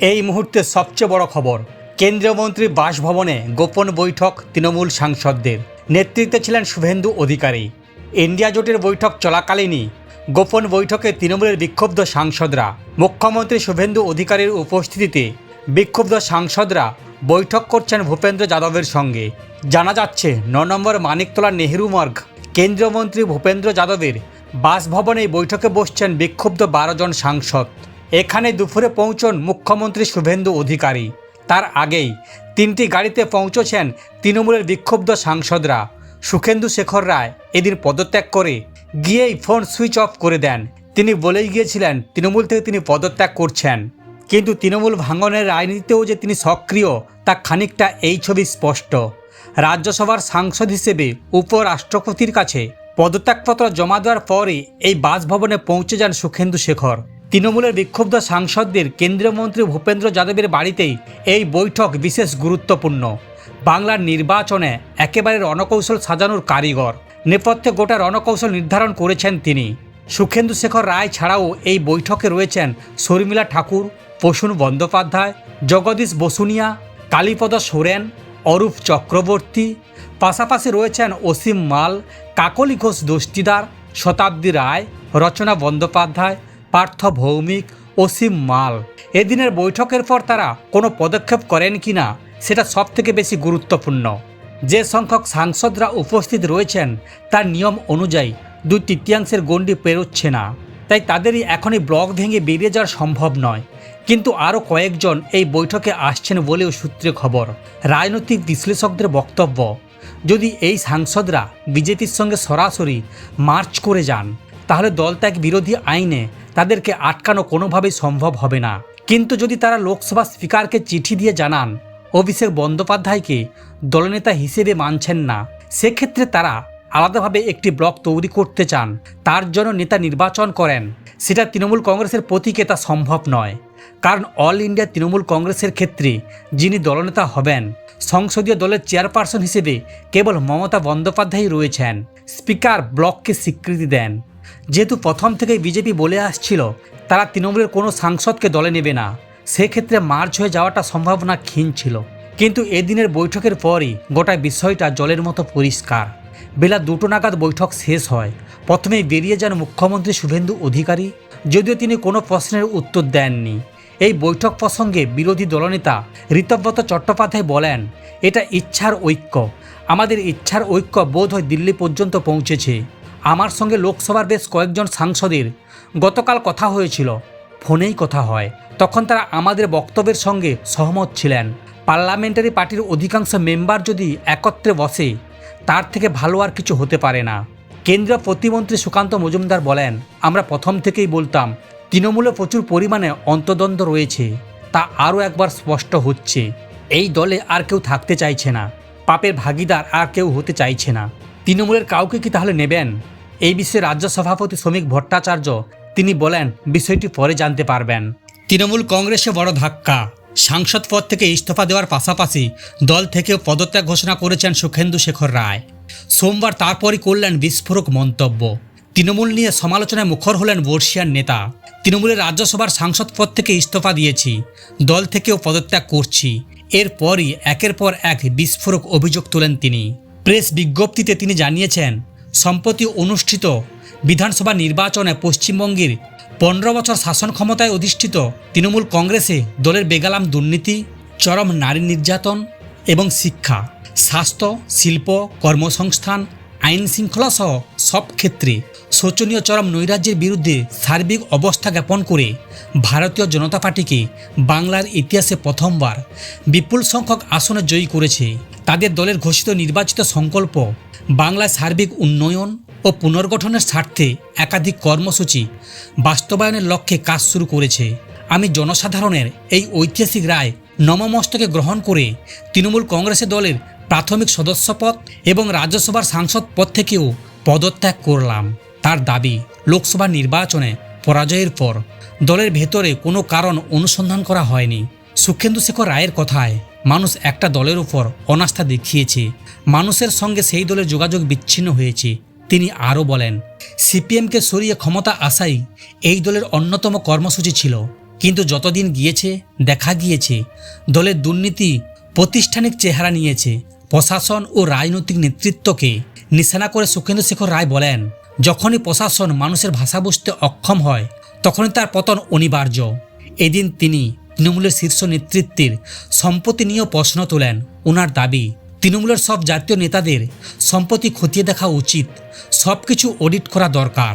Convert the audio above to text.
এই মুহূর্তে সবচেয়ে বড় খবর, কেন্দ্রীয় মন্ত্রীর বাসভবনে গোপন বৈঠক তৃণমূল সাংসদদের। নেতৃত্বে ছিলেন শুভেন্দু অধিকারী। ইন্ডিয়া জোটের বৈঠক চলাকালীনই গোপন বৈঠকে তৃণমূলের বিক্ষুব্ধ সাংসদরা, মুখ্যমন্ত্রী শুভেন্দু অধিকারীর উপস্থিতিতে বিক্ষুব্ধ সাংসদরা বৈঠক করছেন ভূপেন্দ্র যাদবের সঙ্গে। জানা যাচ্ছে ৯ নম্বর মানিকতলা নেহেরু মার্গ কেন্দ্রীয় মন্ত্রী ভূপেন্দ্র যাদবের বাসভবনে বৈঠকে বসছেন বিক্ষুব্ধ ১২ জন সাংসদ। এখানে দুপুরে পৌঁছন মুখ্যমন্ত্রী শুভেন্দু অধিকারী। তার আগেই ৩টি গাড়িতে পৌঁছেছেন তৃণমূলের বিক্ষুব্ধ সাংসদরা। সুখেন্দু শেখর রায় এদিন পদত্যাগ করে গিয়েই ফোন সুইচ অফ করে দেন। তিনি বলেই গিয়েছিলেন তৃণমূল থেকে তিনি পদত্যাগ করছেন, কিন্তু তৃণমূল ভাঙনের রাজনীতিতেও যে তিনি সক্রিয় তা খানিকটা এই ছবি স্পষ্ট। রাজ্যসভার সাংসদ হিসেবে উপরাষ্ট্রপতির কাছে পদত্যাগপত্র জমা দেওয়ার পরই এই বাসভবনে পৌঁছে যান সুখেন্দু শেখর। তৃণমূলের বিক্ষুব্ধ সাংসদদের কেন্দ্রীয় মন্ত্রী ভূপেন্দ্র যাদবের বাড়িতেই এই বৈঠক বিশেষ গুরুত্বপূর্ণ। বাংলার নির্বাচনে একেবারে রণকৌশল সাজানোর কারিগর, নেপথ্যে গোটা রণকৌশল নির্ধারণ করেছেন তিনি। সুখেন্দু শেখর রায় ছাড়াও এই বৈঠকে রয়েছেন শর্মিলা ঠাকুর, প্রসূন বন্দ্যোপাধ্যায়, জগদীশ বসুনিয়া, কালীপদ সোরেন, অরূপ চক্রবর্তী। পাশাপাশি রয়েছেন অসীম মাল, কাকলি ঘোষ দস্তিদার, শতাব্দী রায়, রচনা বন্দ্যোপাধ্যায়, পার্থ ভৌমিক, অসীম মাল। এদিনের বৈঠকের পর তারা কোনো পদক্ষেপ করেন কি না সেটা সবথেকে বেশি গুরুত্বপূর্ণ। যে সংখ্যক সাংসদরা উপস্থিত রয়েছেন তার নিয়ম অনুযায়ী 2/3 গণ্ডি পেরোচ্ছে না, তাই তাদেরই এখনই ব্লক ভেঙে বেরিয়ে যাওয়া সম্ভব নয়। কিন্তু আরও কয়েকজন এই বৈঠকে আসছেন বলেও সূত্রে খবর। রাজনৈতিক বিশ্লেষকদের বক্তব্য, যদি এই সাংসদরা বিজেপির সঙ্গে সরাসরি মার্চ করে যান তাহলে দলত্যাগ বিরোধী আইনে তাদেরকে আটকানো কোনোভাবেই সম্ভব হবে না। কিন্তু যদি তারা লোকসভা স্পিকারকে চিঠি দিয়ে জানান অভিষেক বন্দ্যোপাধ্যায়কে দলনেতা হিসেবে মানছেন না, সেক্ষেত্রে তারা আলাদাভাবে একটি ব্লক তৈরি করতে চান, তার জন্য নেতা নির্বাচন করেন, সেটা তৃণমূল কংগ্রেসের প্রতীকে তা সম্ভব নয়। কারণ অল ইন্ডিয়া তৃণমূল কংগ্রেসের ক্ষেত্রে যিনি দলনেতা হবেন, সংসদীয় দলের চেয়ারপারসন হিসেবে কেবল মমতা বন্দ্যোপাধ্যায়ই রয়েছেন। স্পিকার ব্লককে স্বীকৃতি দেন। যেহেতু প্রথম থেকেই বিজেপি বলে আসছিল তারা তৃণমূলের কোনো সাংসদকে দলে নেবে না, সেক্ষেত্রে মার্চ হয়ে যাওয়াটা সম্ভাবনা ক্ষীণ ছিল। কিন্তু এদিনের বৈঠকের পরই গোটা বিষয়টা জলের মতো পরিষ্কার। বেলা 2টো নাগাদ বৈঠক শেষ হয়। প্রথমেই বেরিয়ে যান মুখ্যমন্ত্রী শুভেন্দু অধিকারী, যদিও তিনি কোনো প্রশ্নের উত্তর দেননি। এই বৈঠক প্রসঙ্গে বিরোধী দলনেতা ঋতব্রত চট্টোপাধ্যায় বলেন, এটা ইচ্ছার ঐক্য। আমাদের ইচ্ছার ঐক্য বোধ হয় দিল্লি পর্যন্ত পৌঁছেছে। আমার সঙ্গে লোকসভার বেশ কয়েকজন সাংসদের গতকাল কথা হয়েছিল, ফোনেই কথা হয়। তখন তারা আমাদের বক্তব্যের সঙ্গে সহমত ছিলেন। পার্লামেন্টারি পার্টির অধিকাংশ মেম্বার যদি একত্রে বসে তার থেকে ভালো আর কিছু হতে পারে না। কেন্দ্রীয় প্রতিমন্ত্রী সুকান্ত মজুমদার বলেন, আমরা প্রথম থেকেই বলতাম তৃণমূলে প্রচুর পরিমাণে অন্তদ্বন্দ্ব রয়েছে, তা আরও একবার স্পষ্ট হচ্ছে। এই দলে আর কেউ থাকতে চাইছে না, পাপের ভাগিদার আর কেউ হতে চাইছে না। তৃণমূলের কাউকে কি তাহলে নেবেন? এই বিষয়ে রাজ্য সভাপতি শ্রমিক ভট্টাচার্য তিনি বলেন, বিষয়টি পরে জানতে পারবেন। তৃণমূল কংগ্রেসে বড় ধাক্কা। সাংসদ পদ থেকে ইস্তফা দেওয়ার পাশাপাশি দল থেকেও পদত্যাগ ঘোষণা করেছেন সুখেন্দু শেখর রায়। সোমবার তারপরই করলেন বিস্ফোরক মন্তব্য। তৃণমূল নিয়ে সমালোচনায় মুখর হলেন বর্ষিয়ান নেতা। তৃণমূলের রাজ্যসভার সাংসদ পদ থেকে ইস্তফা দিয়েছি, দল থেকেও পদত্যাগ করছি। এরপরই একের পর এক বিস্ফোরক অভিযোগ তোলেন তিনি। প্রেস বিজ্ঞপ্তিতে তিনি জানিয়েছেন, সম্প্রতি অনুষ্ঠিত বিধানসভা নির্বাচনে পশ্চিমবঙ্গের 15 বছর শাসন ক্ষমতায় অধিষ্ঠিত তৃণমূল কংগ্রেসে দলের বেগালাম দুর্নীতি, চরম নারী নির্যাতন এবং শিক্ষা, স্বাস্থ্য, শিল্প, কর্মসংস্থান, আইন শৃঙ্খলা সহ সব ক্ষেত্রে শোচনীয় চরম নৈরাজ্যের বিরুদ্ধে সার্বিক অবস্থা জ্ঞাপন করে ভারতীয় জনতা পার্টিকে বাংলার ইতিহাসে প্রথমবার বিপুল সংখ্যক আসনে জয়ী করেছে। তাদের দলের ঘোষিত নির্বাচিত সংকল্প বাংলায় সার্বিক উন্নয়ন ও পুনর্গঠনের স্বার্থে একাধিক কর্মসূচি বাস্তবায়নের লক্ষ্যে কাজ শুরু করেছে। আমি জনসাধারণের এই ঐতিহাসিক রায় নমমস্তকে গ্রহণ করে তৃণমূল কংগ্রেসের দলের প্রাথমিক সদস্যপদ এবং রাজ্যসভার সাংসদ পদ থেকেও পদত্যাগ করলাম। তার দাবি, লোকসভা নির্বাচনে পরাজয়ের পর দলের ভেতরে কোনো কারণ অনুসন্ধান করা হয়নি। সুখেন্দু শেখর রায়ের কথায়, মানুষ একটা দলের উপর অনাস্থা দেখিয়েছে, মানুষের সঙ্গে সেই দলের যোগাযোগ বিচ্ছিন্ন হয়েছে। তিনি আরও বলেন, সিপিএমকে সরিয়ে ক্ষমতা আসাই এই দলের অন্যতম কর্মসূচি ছিল। কিন্তু যতদিন গিয়েছে দেখা গিয়েছে দলের দুর্নীতি প্রাতিষ্ঠানিক চেহারা নিয়েছে। প্রশাসন ও রাজনৈতিক নেতৃত্বকে নিশানা করে সুখেন্দু শেখর রায় বলেন, যখনই প্রশাসন মানুষের ভাষা বুঝতে অক্ষম হয় তখনই তার পতন অনিবার্য। এদিন তিনি তৃণমূলের শীর্ষ নেতৃত্বের সম্পত্তি নিয়েও প্রশ্ন তোলেন। ওনার দাবি, তৃণমূলের সব জাতীয় নেতাদের সম্পত্তি খতিয়ে দেখা উচিত, সব কিছু অডিট করা দরকার।